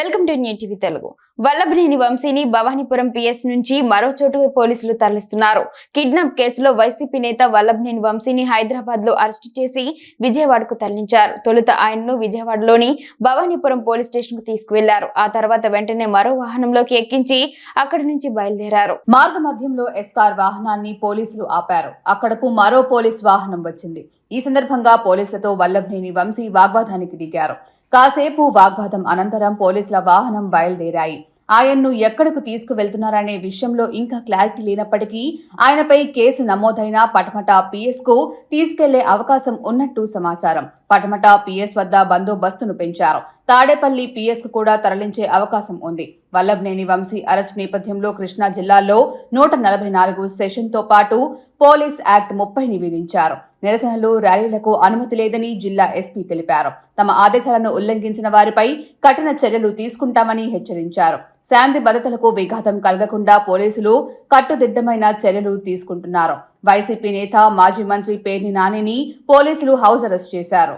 Welcome to new TV Telugu. Vallabhaneni వంశీని Bhavanipuram PS నుంచి మరో చోటుకు పోలీసులు తరలిస్తున్నారు. కిడ్నాప్ కేసులో వైసీపీ నేత వల్లభనేని వంశీని హైదరాబాద్ లో అరెస్టు చేసి విజయవాడకు తరలించారు. తొలుత ఆయన్ను విజయవాడలోని భవానీపురం పోలీస్ స్టేషన్ కు తీసుకువెళ్లారు. ఆ తర్వాత వెంటనే మరో వాహనంలోకి ఎక్కించి అక్కడి నుంచి బయలుదేరారు. మార్గ మధ్యంలో ఎస్కార్ వాహనాన్ని పోలీసులు ఆపారు. అక్కడకు మరో పోలీస్ వాహనం వచ్చింది. ఈ సందర్భంగా పోలీసులతో వల్లభనేని వంశీ వాగ్వాదానికి దిగారు. కాసేపు వాగ్వాదం అనంతరం పోలీసుల వాహనం బయలుదేరాయి. ఆయన్ను ఎక్కడకు తీసుకువెళ్తున్నారనే విషయంలో ఇంకా క్లారిటీ లేనప్పటికీ ఆయనపై కేసు నమోదైన పటమట పిఎస్ కు తీసుకెళ్లే అవకాశం ఉన్నట్టు సమాచారం. పటమట పిఎస్ వద్ద బందోబస్తును పెంచారు. తాడేపల్లి పిఎస్ కు కూడా తరలించే అవకాశం ఉంది. వల్లభనేని వంశీ అరెస్ట్ నేపథ్యంలో కృష్ణా జిల్లాలో 144 సెషన్ తో పాటు పోలీస్ యాక్ట్ 30ని విధించారు. నిరసనలు, ర్యాలీలకు అనుమతి లేదని జిల్లా ఎస్పీ తెలిపారు. తమ ఆదేశాలను ఉల్లంఘించిన వారిపై కఠిన చర్యలు తీసుకుంటామని హెచ్చరించారు. శాంతి భద్రతలకు విఘాతం కలగకుండా పోలీసులు కట్టుదిట్టమైన చర్యలు తీసుకుంటున్నారు. వైసీపీ నేత మాజీ మంత్రి పేర్ని నానిని పోలీసులు హౌస్ అరెస్ట్ చేశారు.